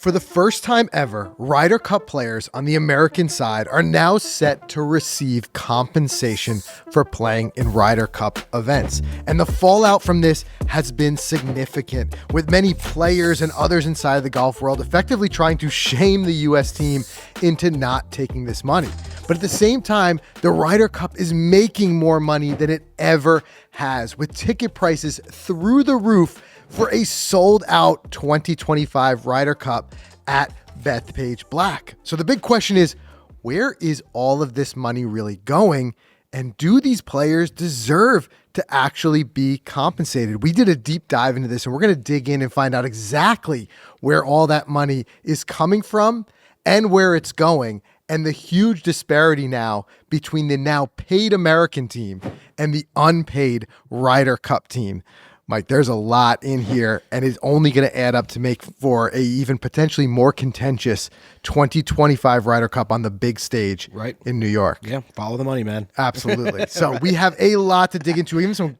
For the first time ever, Ryder Cup players on the American side are now set to receive compensation for playing in Ryder Cup events. And the fallout from this has been significant, with many players and others inside of the golf world effectively trying to shame the U.S. team into not taking this money. But at the same time, the Ryder Cup is making more money than it ever has, with ticket prices through the roof for a sold-out 2025 Ryder Cup at Bethpage Black. So the big question is, where is all of this money really going? And do these players deserve to actually be compensated? We did a deep dive into this, and we're going to dig in and find out exactly where all that money is coming from and where it's going, and the huge disparity now between the now paid American team and the unpaid Ryder Cup team. Mike, there's a lot in here, and it's only going to add up to make for a even potentially more contentious 2025 Ryder Cup on the big stage in New York. Yeah, follow the money, man. Absolutely. So we have a lot to dig into, even some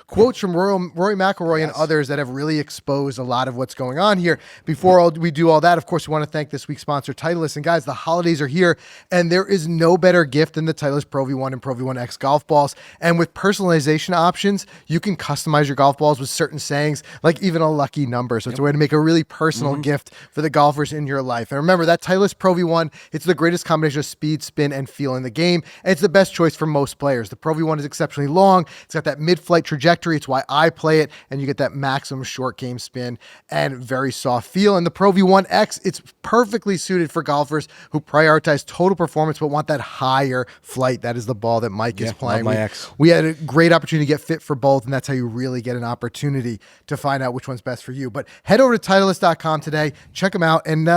quotes from Rory McIlroy and others that have really exposed a lot of what's going on here. Before we do all that, of course, we want to thank this week's sponsor, Titleist. And guys, the holidays are here, and there is no better gift than the Titleist Pro V1 and Pro V1X golf balls. And with personalization options, you can customize your golf balls with certain sayings, like even a lucky number. So it's a way to make a really personal gift for the golfers in your life. And remember, that Titleist Pro V1, it's the greatest combination of speed, spin, and feel in the game. And it's the best choice for most players. The Pro V1 is exceptionally long. It's got that mid-flight trajectory. It's why I play it, and you get that maximum short game spin and very soft feel. And the Pro V1X, it's perfectly suited for golfers who prioritize total performance but want that higher flight. That is the ball that Mike is playing. Love my X. We had a great opportunity to get fit for both, and that's how you really get an opportunity to find out which one's best for you. But head over to Titleist.com today, check them out, and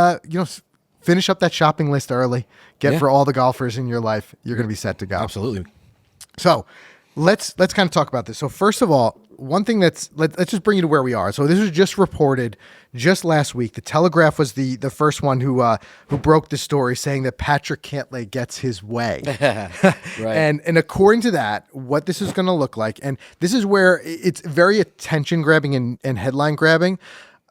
finish up that shopping list early. Get for all the golfers in your life. You're going to be set to go. Absolutely. So let's kind of talk about this. So first of all, one thing let's just bring you to where we are. So this was just reported just last week. The Telegraph was the first one who broke the story, saying that Patrick Cantlay gets his way. Right. And according to that, what this is going to look like, and this is where it's very attention grabbing and headline grabbing,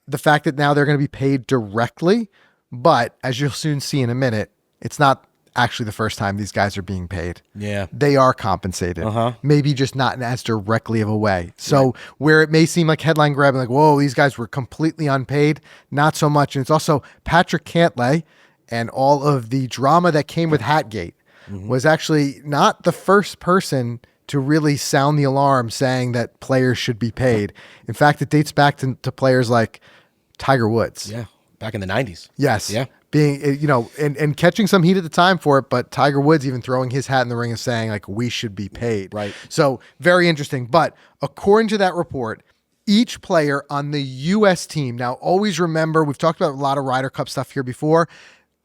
the fact that now they're going to be paid directly. But as you'll soon see in a minute, it's not actually the first time these guys are being paid. Yeah. They are compensated. Maybe just not in as directly of a way. So where it may seem like headline grabbing, like, whoa, these guys were completely unpaid, not so much. And it's also Patrick Cantlay and all of the drama that came with Hatgate was actually not the first person to really sound the alarm saying that players should be paid. In fact, it dates back to players like Tiger Woods. Yeah. Back in the 90s. Yes. Yeah. Being, and catching some heat at the time for it, but Tiger Woods even throwing his hat in the ring and saying, like, we should be paid. Right. So very interesting. But according to that report, each player on the U.S. team, now always remember, we've talked about a lot of Ryder Cup stuff here before.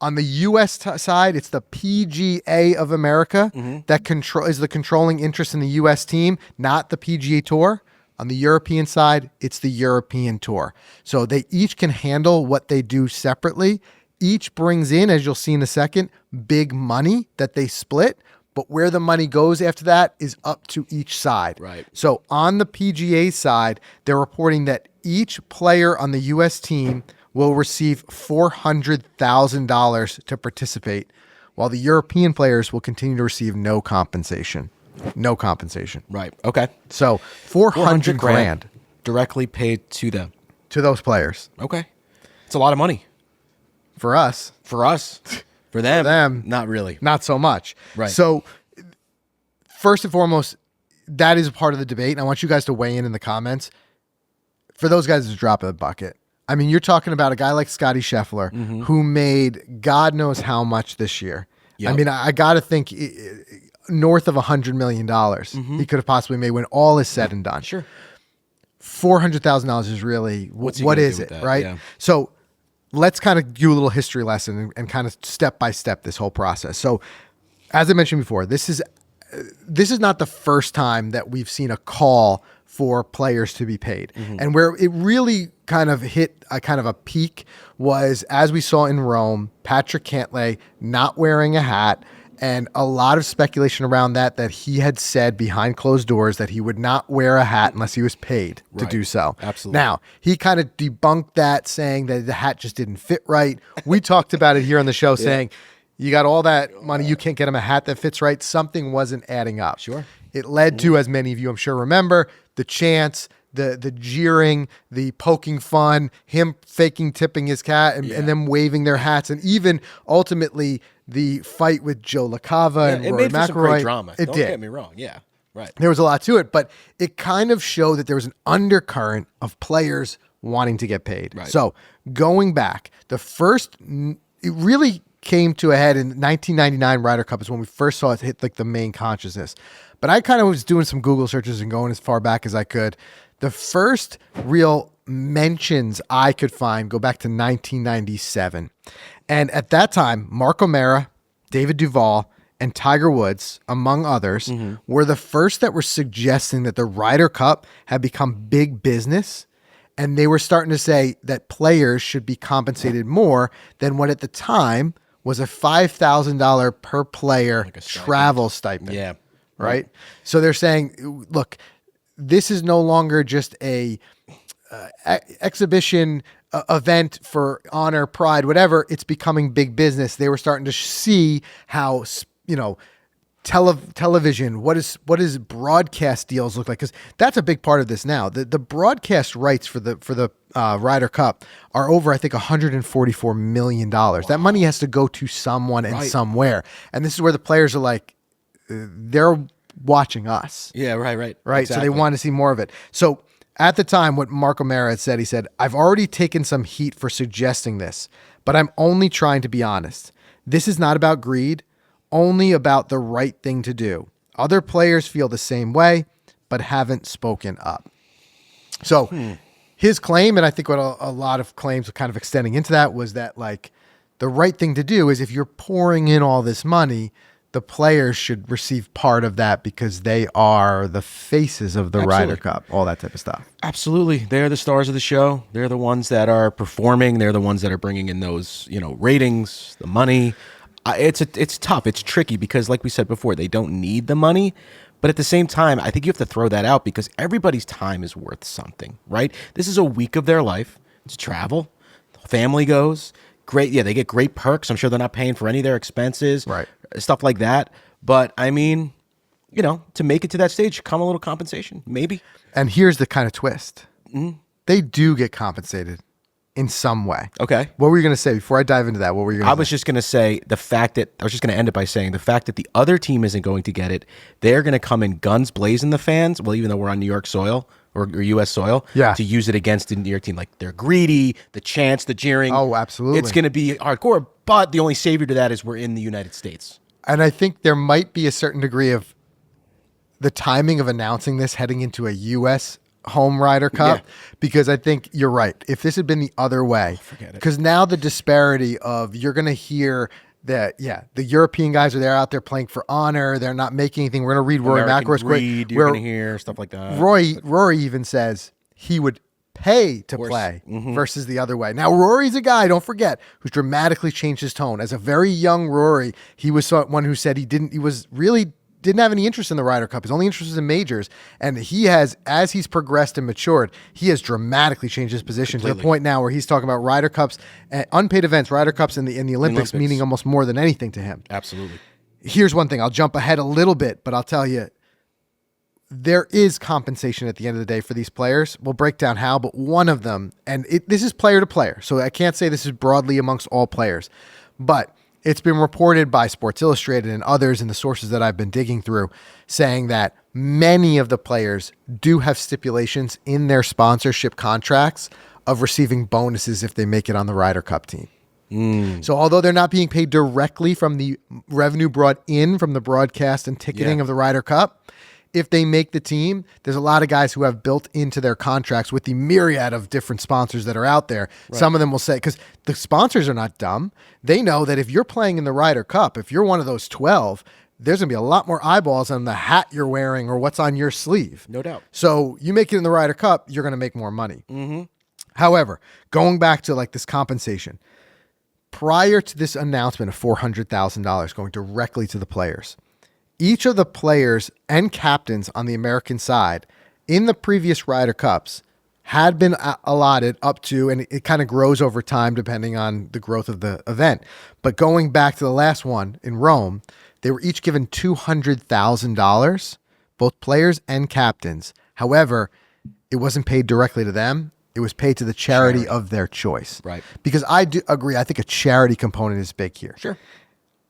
On the U.S. side, it's the PGA of America that is the controlling interest in the U.S. team, not the PGA Tour. On the European side, it's the European Tour. So they each can handle what they do separately. Each brings in, as you'll see in a second, big money that they split. But where the money goes after that is up to each side. Right. So on the PGA side, they're reporting that each player on the U.S. team will receive $400,000 to participate, while the European players will continue to receive no compensation. No compensation. Right. Okay. So 400 grand directly paid to them. to those players. Okay. It's a lot of money. For us, For us. For them. Not really. not so much. Right. So first and foremost, that is a part of the debate. And I want you guys to weigh in the comments. For those guys, it's a drop in the bucket. I mean, you're talking about a guy like Scotty Scheffler who made God knows how much this year. Yep. I mean, I got to think north of $100 million he could have possibly made when all is said and done. Sure. $400,000 is really, what is it, right? Yeah. So let's kind of do a little history lesson and kind of step by step this whole process. So as I mentioned before, this is not the first time that we've seen a call for players to be paid. And where it really kind of hit a kind of a peak was, as we saw in Rome, Patrick Cantlay not wearing a hat And a lot of speculation around that he had said behind closed doors that he would not wear a hat unless he was paid to do so. Absolutely. Now, he kind of debunked that, saying that the hat just didn't fit right. We talked about it here on the show, saying you got all that money, you can't get him a hat that fits right. Something wasn't adding up. Sure. It led to, as many of you I'm sure remember, the chants, the jeering, the poking fun, him faking tipping his cat and them waving their hats, and even ultimately the fight with Joe LaCava and it Rory made for some great McIlroy. drama. It Don't did. get me wrong. Yeah, right. There was a lot to it, but it kind of showed that there was an undercurrent of players wanting to get paid. Right. So going back, it really came to a head in 1999 Ryder Cup is when we first saw it hit like the main consciousness. But I kind of was doing some Google searches and going as far back as I could. The first real mentions I could find go back to 1997. And at that time, Mark O'Meara, David Duval, and Tiger Woods, among others, were the first that were suggesting that the Ryder Cup had become big business. And they were starting to say that players should be compensated more than what at the time was a $5,000 per player travel stipend. Yeah. Right? So they're saying, look, this is no longer just a exhibition event for honor, pride, whatever. It's becoming big business. They were starting to see how, television, what is broadcast deals look like? Because that's a big part of this now. The broadcast rights for the Ryder Cup are over, I think, $144 million. Wow. That money has to go to someone and somewhere. And this is where the players are like, they're watching us. Yeah, right. Right. Exactly. So they want to see more of it. So at the time, what Mark O'Meara had said, he said, I've already taken some heat for suggesting this, but I'm only trying to be honest. This is not about greed, only about the right thing to do. Other players feel the same way, but haven't spoken up. So his claim, and I think what a lot of claims are kind of extending into that, was that like the right thing to do is if you're pouring in all this money, the players should receive part of that because they are the faces of the Ryder Cup, all that type of stuff. Absolutely. They're the stars of the show. They're the ones that are performing. They're the ones that are bringing in those, ratings, the money. It's tough. It's tricky because, like we said before, they don't need the money. But at the same time, I think you have to throw that out because everybody's time is worth something, right? This is a week of their life. It's travel. The family goes. Great. Yeah, they get great perks. I'm sure they're not paying for any of their expenses. Right. Stuff like that. But, I mean, to make it to that stage, come a little compensation, maybe. And here's the kind of twist. They do get compensated in some way. Okay. What were you going to say before I dive into that? What were you going to say? I was just going to say I was just going to end it by saying the fact that the other team isn't going to get it, they're going to come in guns blazing the fans. Well, even though we're on New York soil or U.S. soil, to use it against the New York team. Like they're greedy, the chants, the jeering. Oh, absolutely. It's going to be hardcore. But the only savior to that is we're in the United States. And I think there might be a certain degree of the timing of announcing this heading into a U.S. home Ryder Cup, because I think you're right. If this had been the other way, forget it. Because now the disparity of you're going to hear that, the European guys are there out there playing for honor. They're not making anything. We're going to read Rory McIlroy's quote. You're going to hear stuff like that. Rory even says he would pay to play versus the other way. Now, Rory's a guy, don't forget, who's dramatically changed his tone. As a very young Rory, he was someone who said he didn't have any interest in the Ryder Cup. His only interest was in majors. And he has, as he's progressed and matured, he has dramatically changed his position to the point now where he's talking about Ryder Cups, unpaid events, Ryder Cups in the Olympics, meaning almost more than anything to him. Absolutely. Here's one thing. I'll jump ahead a little bit, but I'll tell you, there is compensation at the end of the day for these players. We'll break down how, but one of them, and this is player to player, so I can't say this is broadly amongst all players, but it's been reported by Sports Illustrated and others in the sources that I've been digging through saying that many of the players do have stipulations in their sponsorship contracts of receiving bonuses if they make it on the Ryder Cup team. So although they're not being paid directly from the revenue brought in from the broadcast and ticketing of the Ryder Cup, if they make the team, there's a lot of guys who have built into their contracts with the myriad of different sponsors that are out there. Right. Some of them will say, because the sponsors are not dumb. They know that if you're playing in the Ryder Cup, if you're one of those 12, there's going to be a lot more eyeballs on the hat you're wearing or what's on your sleeve. No doubt. So you make it in the Ryder Cup, you're going to make more money. However, going back to like this compensation, prior to this announcement of $400,000 going directly to the players, each of the players and captains on the American side in the previous Ryder Cups had been allotted up to, and it kind of grows over time depending on the growth of the event. But going back to the last one in Rome, they were each given $200,000, both players and captains. However, it wasn't paid directly to them. It was paid to the charity of their choice. Right. Because I do agree, I think a charity component is big here. Sure.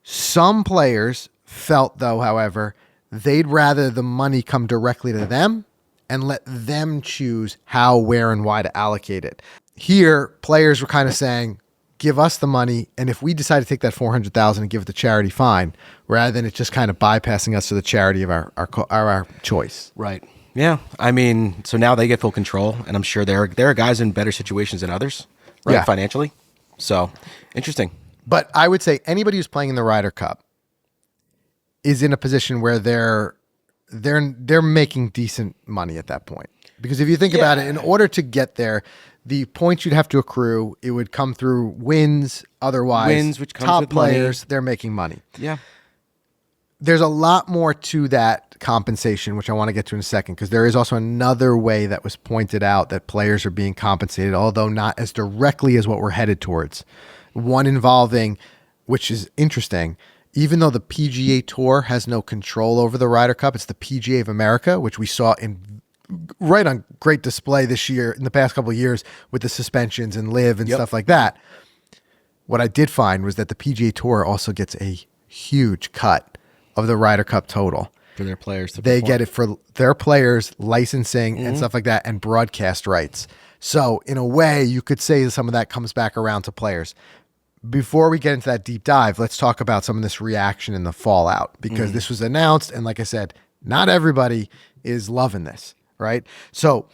Some players felt, though, however, they'd rather the money come directly to them and let them choose how, where, and why to allocate it. Here, players were kind of saying, give us the money, and if we decide to take that $400,000 and give it to charity, fine, rather than it just kind of bypassing us to the charity of our choice. Right. Yeah. I mean, so now they get full control, and I'm sure there are guys in better situations than others, right? Yeah. Financially. So, interesting. But I would say anybody who's playing in the Ryder Cup is in a position where they're making decent money at that point. Because if you think about it, in order to get there, the points you'd have to accrue, it would come through wins. Otherwise, which comes top with players, money. They're making money. Yeah. There's a lot more to that compensation, which I want to get to in a second, because there is also another way that was pointed out that players are being compensated, although not as directly as what we're headed towards. One involving, which is interesting, even though the PGA Tour has no control over the Ryder Cup, it's the PGA of America, which we saw right on great display this year, in the past couple of years, with the suspensions and live and stuff like that. What I did find was that the PGA Tour also gets a huge cut of the Ryder Cup total. For their players to They perform. get it for their players, licensing and stuff like that, and broadcast rights. So in a way, you could say some of that comes back around to players. Before we get into that deep dive, let's talk about some of this reaction and the fallout, because this was announced, and like I said, not everybody is loving this, right? So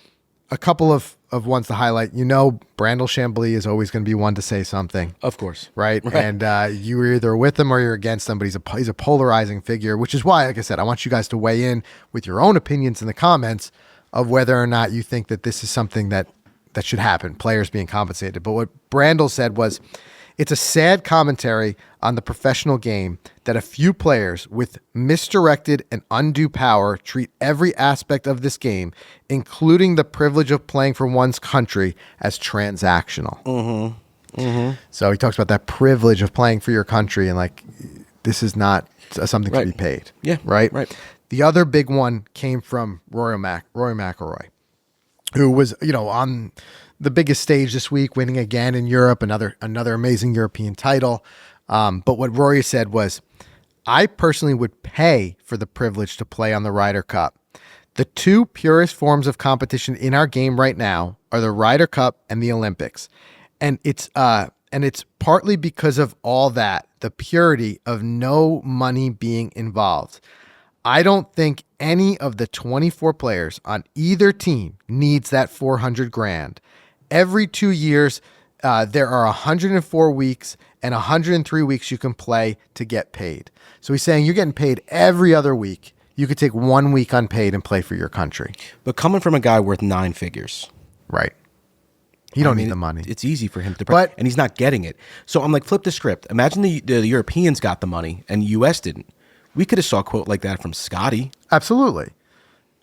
a couple of ones to highlight. Brandel Chambly is always going to be one to say something. Of course. Right? And you're either with him or you're against him, but he's a polarizing figure, which is why, like I said, I want you guys to weigh in with your own opinions in the comments of whether or not you think that this is something that should happen, players being compensated. But what Brandel said was, it's a sad commentary on the professional game that a few players with misdirected and undue power treat every aspect of this game, including the privilege of playing for one's country, as transactional. So he talks about that privilege of playing for your country, and like, this is not something to be paid. Yeah. Right? Right. The other big one came from Rory McIlroy, who was, on the biggest stage this week, winning again in Europe, another amazing European title. But what Rory said was, I personally would pay for the privilege to play on the Ryder Cup. The two purest forms of competition in our game right now are the Ryder Cup and the Olympics. And it's partly because of all that, the purity of no money being involved. I don't think any of the 24 players on either team needs that $400,000. Every 2 years, there are 104 weeks and 103 weeks you can play to get paid. So he's saying you're getting paid every other week. You could take 1 week unpaid and play for your country. But coming from a guy worth 9 figures. Right. He don't need the money. It's easy for him to, But- and he's not getting it. So I'm like, flip the script. Imagine the Europeans got the money and the U.S. didn't. We could have saw a quote like that from Scotty. Absolutely.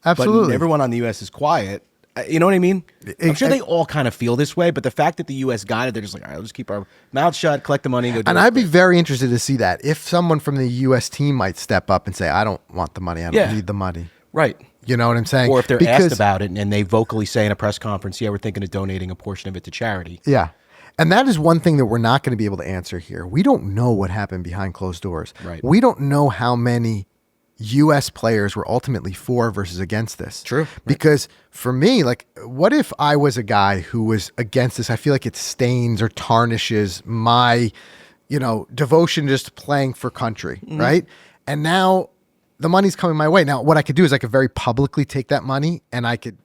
But everyone on the U.S. is quiet. You know what I mean? I'm sure they all kind of feel this way, but the fact that the U.S. got it, they're just like, all right, let's keep our mouth shut, collect the money, and go do it. And I'd be very interested to see that. If someone from the U.S. team might step up and say, I don't want the money. I don't need the money. Right. You know what I'm saying? Or if they're asked about it and they vocally say in a press conference, yeah, we're thinking of donating a portion of it to charity. Yeah. And that is one thing that we're not going to be able to answer here. We don't know what happened behind closed doors. Right. We don't know how many U.S. players were ultimately for versus against this. True. Because for me, like, what if I was a guy who was against this? I feel like it stains or tarnishes my, devotion just to playing for country, right? And now the money's coming my way. Now, what I could do is I could very publicly take that money and I could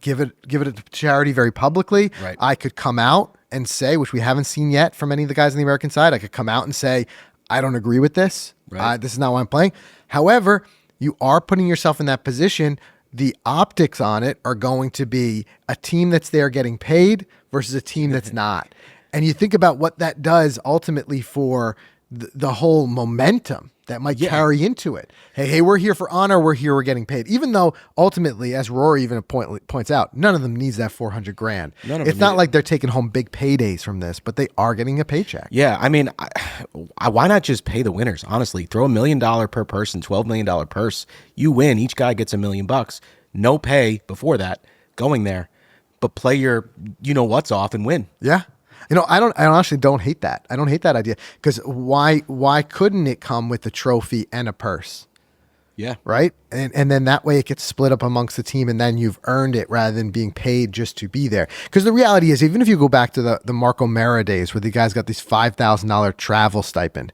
give it to charity very publicly. Right. I could come out and say, which we haven't seen yet from any of the guys on the American side, I could come out and say, I don't agree with this. Right. This is not why I'm playing. However, you are putting yourself in that position. The optics on it are going to be a team that's there getting paid versus a team that's not. And you think about what that does ultimately for the whole momentum that might carry into it. Hey, we're here for honor. We're getting paid. Even though ultimately, as Rory even points out, none of them needs that $400,000. It's not like they're taking home big paydays from this, but they are getting a paycheck. Yeah, I mean, why not just pay the winners? Honestly, throw $1 million per person, $12 million purse. You win. Each guy gets $1 million. No pay before that going there, but play your what's off and win. Yeah. I honestly don't hate that. I don't hate that idea, because why couldn't it come with a trophy and a purse? Yeah. Right. And then that way it gets split up amongst the team, and then you've earned it rather than being paid just to be there. Because the reality is, even if you go back to the Marco Mera days where the guys got this $5,000 travel stipend,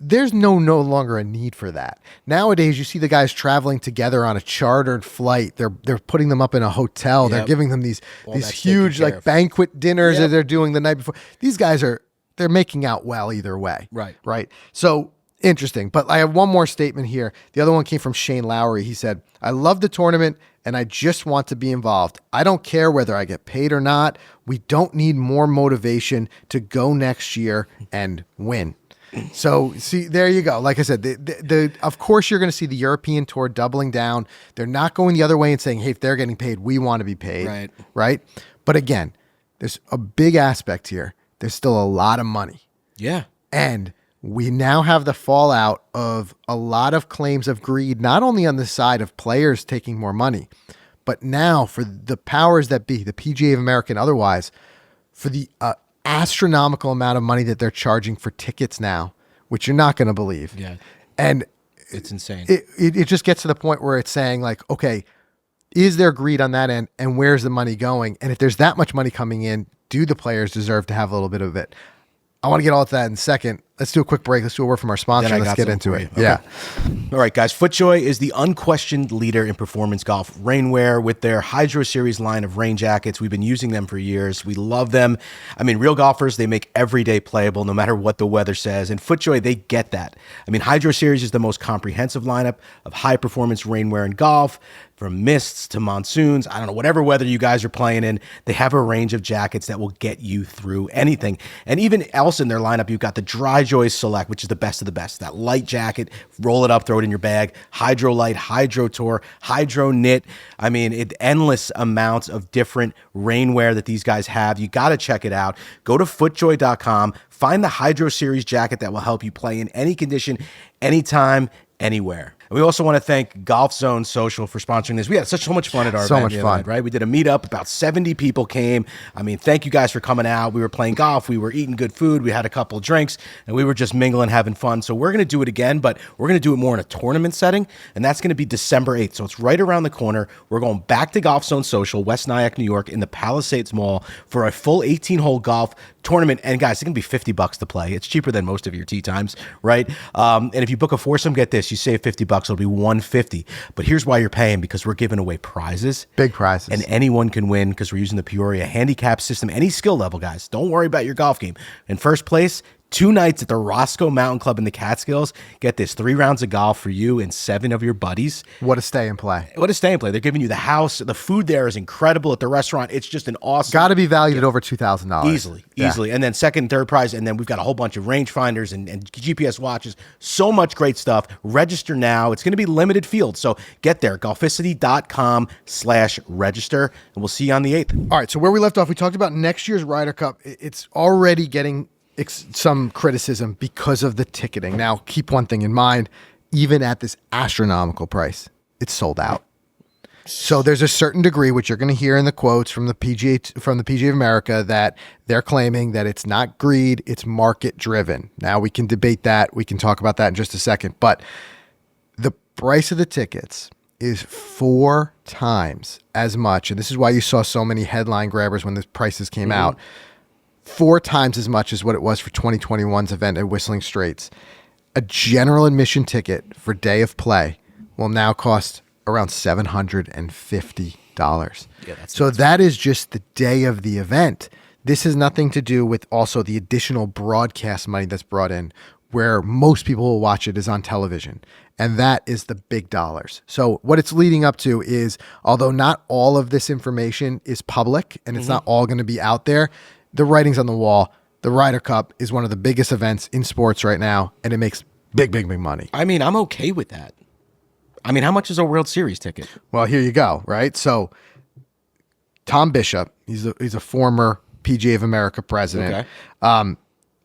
there's no longer a need for that. Nowadays, you see the guys traveling together on a chartered flight. They're putting them up in a hotel. Yep. They're giving them these huge like banquet dinners that they're doing the night before. These guys they're making out well either way. Right. So interesting. But I have one more statement here. The other one came from Shane Lowry. He said, "I love the tournament and I just want to be involved. I don't care whether I get paid or not. We don't need more motivation to go next year and win." So, see, there you go. Like I said, of course you're going to see the European tour doubling down. They're not going the other way and saying, hey, if they're getting paid, we want to be paid. Right? But again, there's a big aspect here. There's still a lot of money. Yeah. And we now have the fallout of a lot of claims of greed, not only on the side of players taking more money, but now for the powers that be, the PGA of America and otherwise, for the astronomical amount of money that they're charging for tickets now, which you're not going to believe. Yeah. And it's insane. It just gets to the point where it's saying like, okay, is there greed on that end, and where's the money going? And if there's that much money coming in, do the players deserve to have a little bit of it? I want to get all to that in a second. Let's do a quick break. Let's do a word from our sponsor. Let's get into it. Okay. Yeah. All right, guys. FootJoy is the unquestioned leader in performance golf rainwear with their Hydro Series line of rain jackets. We've been using them for years. We love them. I mean, real golfers, they make every day playable no matter what the weather says. And FootJoy, they get that. I mean, Hydro Series is the most comprehensive lineup of high-performance rainwear in golf. From mists to monsoons, I don't know, whatever weather you guys are playing in, they have a range of jackets that will get you through anything. And even else in their lineup, you've got the Dry Joy Select, which is the best of the best. That light jacket, roll it up, throw it in your bag. Hydro Light, Hydro Tour, Hydro Knit. I mean, endless amounts of different rainwear that these guys have. You got to check it out. Go to footjoy.com. Find the Hydro Series jacket that will help you play in any condition, anytime, anywhere. And we also want to thank Golf Zone Social for sponsoring this. We had so much fun at our event. So much fun, right? We did a meetup. About 70 people came. I mean, thank you guys for coming out. We were playing golf. We were eating good food. We had a couple of drinks, and we were just mingling, having fun. So we're going to do it again, but we're going to do it more in a tournament setting, and that's going to be December 8th. So it's right around the corner. We're going back to Golf Zone Social, West Nyack, New York, in the Palisades Mall for a full 18-hole golf tournament. And guys, it's going to be $50 to play. It's cheaper than most of your tee times, right? And if you book a foursome, get this, you save $50. It'll be $150. But here's why you're paying, because we're giving away prizes. Big prizes. And anyone can win because we're using the Peoria handicap system. Any skill level, guys. Don't worry about your golf game. In first place, 2 nights at the Roscoe Mountain Club in the Catskills. Get this, 3 rounds of golf for you and 7 of your buddies. What a stay and play. What a stay and play. They're giving you the house. The food there is incredible at the restaurant. It's just an awesome. Got to be valued at over $2,000. Easily. And then second and third prize. And then we've got a whole bunch of rangefinders and GPS watches. So much great stuff. Register now. It's going to be limited field. So get there. golficity.com/register. And we'll see you on the 8th. All right. So where we left off, we talked about next year's Ryder Cup. It's already getting some criticism because of the ticketing. Now, keep one thing in mind, even at this astronomical price, it's sold out. So there's a certain degree, which you're going to hear in the quotes from the PGA of America, that they're claiming that it's not greed, it's market driven. Now we can debate that. We can talk about that in just a second. But the price of the tickets is 4 times as much. And this is why you saw so many headline grabbers when the prices came out. 4 times as much as what it was for 2021's event at Whistling Straits. A general admission ticket for day of play will now cost around $750. So that is just the day of the event. This has nothing to do with also the additional broadcast money that's brought in, where most people will watch it is on television. And that is the big dollars. So what it's leading up to is, although not all of this information is public and it's not all going to be out there, the writing's on the wall. the Ryder Cup is one of the biggest events in sports right now, and it makes big money. I mean, I'm okay with that. I mean, how much is a World Series ticket? Well, here you go, right? So Tom Bishop, he's a former PGA of America president. Okay.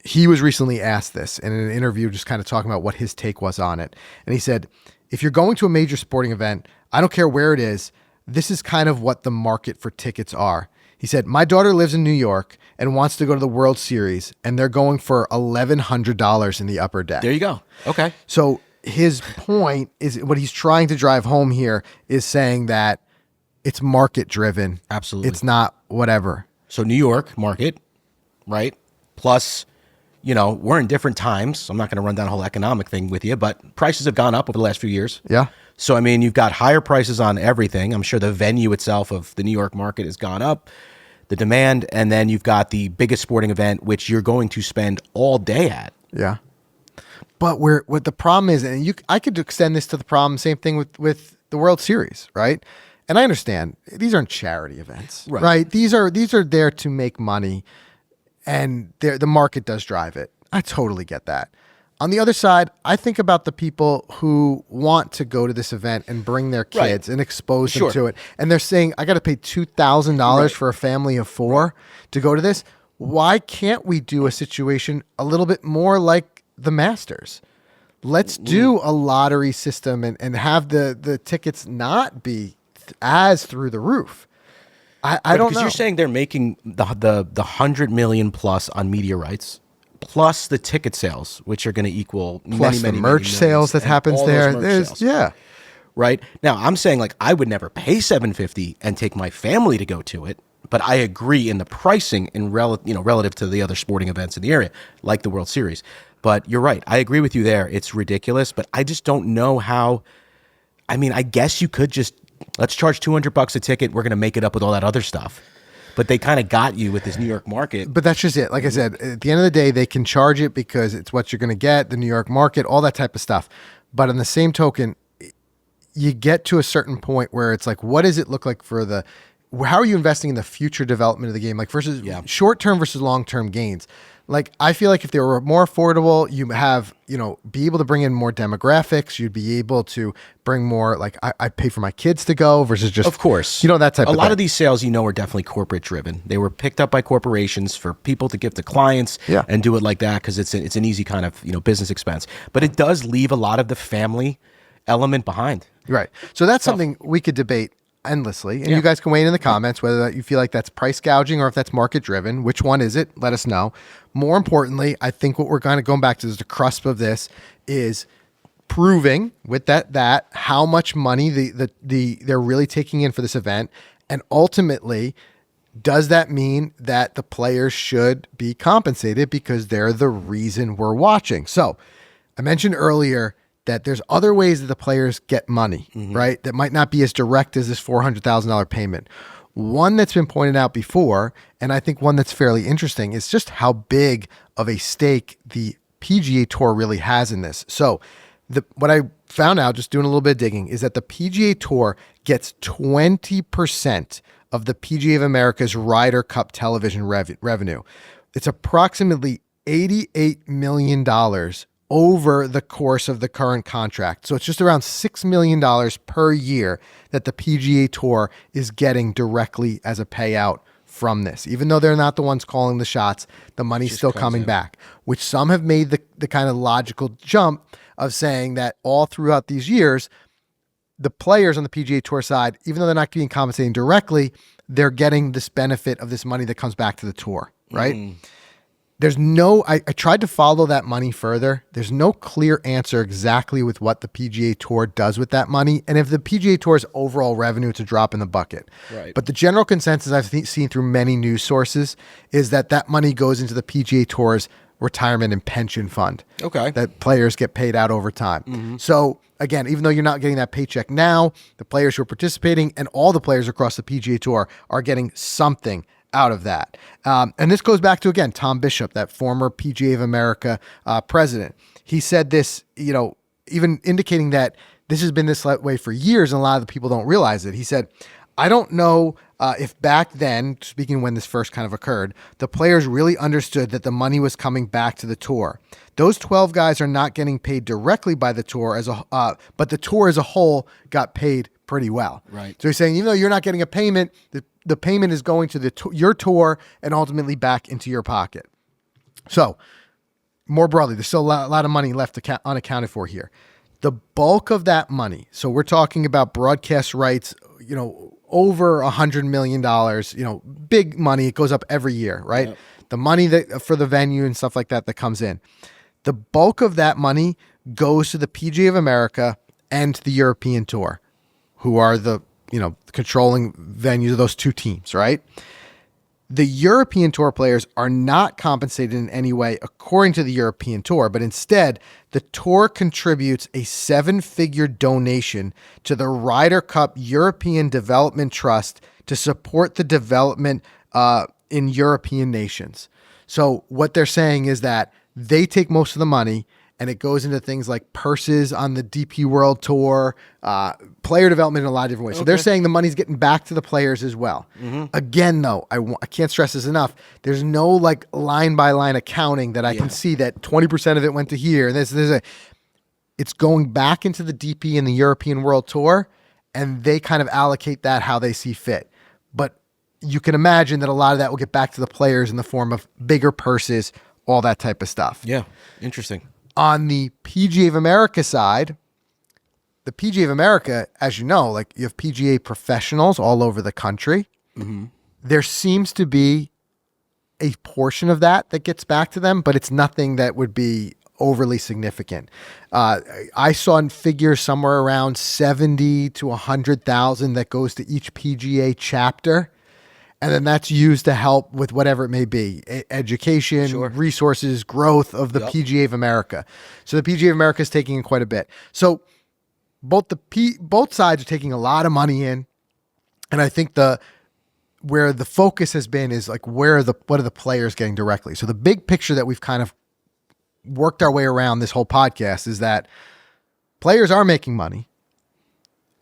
He was recently asked this in an interview, just kind of talking about what his take was on it. And he said, if you're going to a major sporting event, I don't care where it is, this is kind of what the market for tickets are. He said, my daughter lives in New York and wants to go to the World Series, and they're going for $1,100 in the upper deck. There you go. Okay. So his point is, what he's trying to drive home here is saying that it's market driven. Absolutely. It's not whatever. So New York market, right? Plus, we're in different times. I'm not going to run down a whole economic thing with you, but prices have gone up over the last few years. Yeah. So, I mean, you've got higher prices on everything. I'm sure the venue itself of the New York market has gone up, the demand, and then you've got the biggest sporting event, which you're going to spend all day at. Yeah. But what the problem is, and I could extend this to the problem, same thing with the World Series, right? And I understand these aren't charity events, right? These are there to make money, and the market does drive it. I totally get that. On the other side, I think about the people who want to go to this event and bring their kids and expose them to it. And they're saying, I got to pay $2,000 for a family of 4 to go to this. Why can't we do a situation a little bit more like the Masters? Let's do a lottery system and have the tickets not be as through the roof. I don't know. Because you're saying they're making the 100 million plus on media rights, plus the ticket sales, which are going to equal plus many the merch sales that happens there. Right now, I'm saying like I would never pay $750 and take my family to go to it, but I agree in the pricing in relative to the other sporting events in the area, like the World Series. But you're right, I agree with you there. It's ridiculous, but I just don't know how. I mean, I guess you could just let's charge $200 a ticket. We're going to make it up with all that other stuff. But they kind of got you with this New York market. But that's just it. Like I said, at the end of the day, they can charge it because it's what you're going to get, the New York market, all that type of stuff. But on the same token, you get to a certain point where it's like, what does it look like for how are you investing in the future development of the game? Like versus short-term versus long-term gains. Like, I feel like if they were more affordable, you have, be able to bring in more demographics. You'd be able to bring more, like, I pay for my kids to go versus just, of course, that type of thing. A lot of these sales, are definitely corporate driven. They were picked up by corporations for people to give to clients and do it like that because it's an easy kind of, business expense. But it does leave a lot of the family element behind. Right. So that's something we could debate endlessly, and you guys can weigh in the comments whether you feel like that's price gouging or if that's market driven. Which one is it? Let us know. More importantly, I think what we're kind of going back to is the crusp of this is proving with that how much money they're really taking in for this event, and ultimately, does that mean that the players should be compensated because they're the reason we're watching? So I mentioned earlier that there's other ways that the players get money, right? That might not be as direct as this $400,000 payment. One that's been pointed out before, and I think one that's fairly interesting, is just how big of a stake the PGA Tour really has in this. So what I found out, just doing a little bit of digging, is that the PGA Tour gets 20% of the PGA of America's Ryder Cup television revenue. It's approximately $88 million over the course of the current contract. So it's just around $6 million per year that the PGA Tour is getting directly as a payout from this. Even though they're not the ones calling the shots, the money's still coming back, which some have made the kind of logical jump of saying that all throughout these years, the players on the PGA Tour side, even though they're not being compensated directly, they're getting this benefit of this money that comes back to the tour, right? There's I tried to follow that money further. There's no clear answer exactly with what the PGA Tour does with that money, and if the PGA Tour's overall revenue to drop in the bucket. Right. But the general consensus I've seen through many news sources is that money goes into the PGA Tour's retirement and pension fund. Okay. That players get paid out over time. So again, even though you're not getting that paycheck now, the players who are participating and all the players across the PGA Tour are getting something out of that. And this goes back to, again, Tom Bishop, that former PGA of America president. He said this, even indicating that this has been this way for years, and a lot of the people don't realize it. He said, I don't know if back then, speaking when this first kind of occurred, the players really understood that the money was coming back to the tour. Those 12 guys are not getting paid directly by the tour but the tour as a whole got paid pretty well. Right. So he's saying, even though you're not getting a payment, the payment is going to your tour and ultimately back into your pocket. So more broadly, there's still a lot of money left unaccounted for here. The bulk of that money, so we're talking about broadcast rights, over $100 million, big money. It goes up every year, right? Yep. The money for the venue and stuff like that comes in. The bulk of that money goes to the PGA of America and the European Tour, who are the controlling venues of those two teams, right? The European Tour players are not compensated in any way according to the European Tour, but instead the tour contributes a 7-figure donation to the Ryder Cup European Development Trust to support the development in European nations. So what they're saying is that they take most of the money and it goes into things like purses on the DP World Tour, player development in a lot of different ways. Okay. So they're saying the money's getting back to the players as well. Mm-hmm. Again, though, I can't stress this enough. There's no like line-by-line accounting that I can see that 20% of it went to here. And it's going back into the DP and the European World Tour, and they kind of allocate that how they see fit. But you can imagine that a lot of that will get back to the players in the form of bigger purses, all that type of stuff. Yeah, interesting. On the PGA of America side, the PGA of America, as you know, like you have PGA professionals all over the country. Mm-hmm. There seems to be a portion of that gets back to them, but it's nothing that would be overly significant. I saw in figures somewhere around 70 to 100,000 that goes to each PGA chapter. And then that's used to help with whatever it may be, education, sure, resources, growth of the PGA of America. So the PGA of America is taking in quite a bit. So both sides are taking a lot of money in, and I think where the focus has been is like what are the players getting directly. So the big picture that we've kind of worked our way around this whole podcast is that players are making money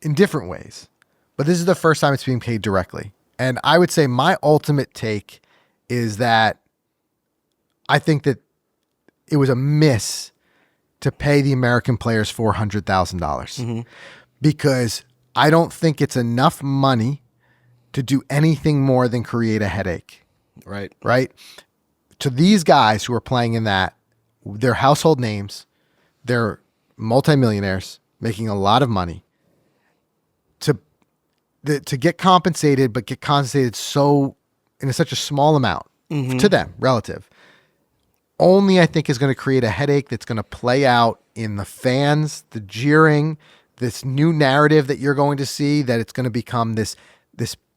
in different ways, but this is the first time it's being paid directly. And I would say my ultimate take is that I think that it was a miss to pay the American players $400,000 because I don't think it's enough money to do anything more than create a headache. Right. Right. To these guys who are playing in that, they're household names, they're multimillionaires making a lot of money. To get compensated, but get compensated in such a small amount to them, relative, only I think is going to create a headache that's going to play out in the fans, the jeering, this new narrative that you're going to see, that it's going to become this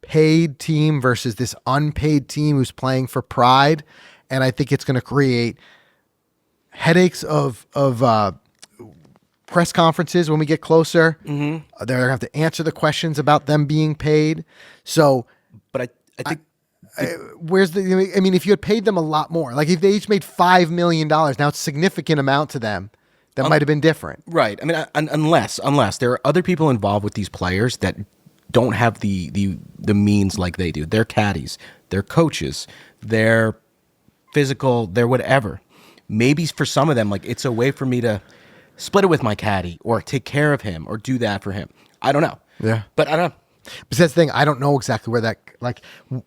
paid team versus this unpaid team who's playing for pride. And I think it's going to create headaches of press conferences when we get closer. Mm-hmm. They're going to have to answer the questions about them being paid. So, but I think if you had paid them a lot more, like if they each made $5 million, now it's a significant amount to them. That might have been different. Right. I mean, unless there are other people involved with these players that don't have the means like they do. They're caddies, they're coaches, they're physical, they're whatever. Maybe for some of them, like it's a way for me to split it with my caddy or take care of him or do that for him. I don't know. Yeah. But I don't know. But that's the thing. I don't know exactly where that, like,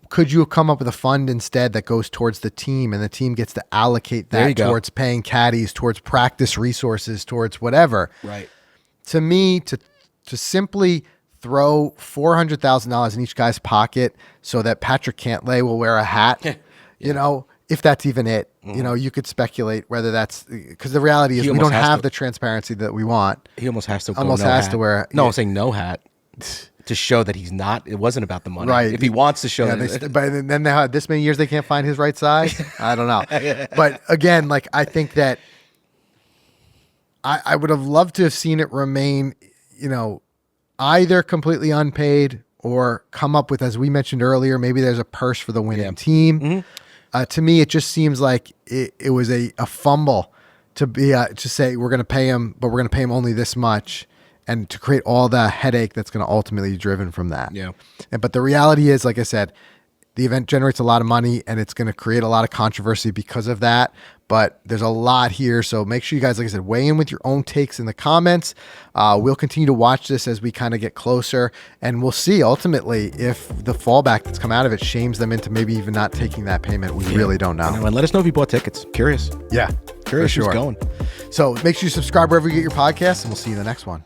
could you have come up with a fund instead that goes towards the team and the team gets to allocate that towards paying caddies, towards practice resources, towards whatever. Right. To me, to simply throw $400,000 in each guy's pocket so that Patrick Cantlay will wear a hat, if that's even it, you could speculate whether that's, because the reality is we don't have the transparency that we want. He almost has to to wear. No, I'm saying no hat to show that he's not. It wasn't about the money. Right. If he wants to show that. But then they have this many years they can't find his right size. I don't know. But again, like I think that I would have loved to have seen it remain, either completely unpaid or come up with, as we mentioned earlier, maybe there's a purse for the winning team. Mm-hmm. To me, it just seems like it was a fumble to be to say we're going to pay him, but we're going to pay him only this much, and to create all the headache that's going to ultimately be driven from that. Yeah. But the reality is, like I said, the event generates a lot of money and it's going to create a lot of controversy because of that. But there's a lot here. So make sure you guys, like I said, weigh in with your own takes in the comments. We'll continue to watch this as we kind of get closer. And we'll see ultimately if the fallback that's come out of it shames them into maybe even not taking that payment. We really don't know. And let us know if you bought tickets. Curious. Yeah. Curious for sure. who's going. So make sure you subscribe wherever you get your podcasts, and we'll see you in the next one.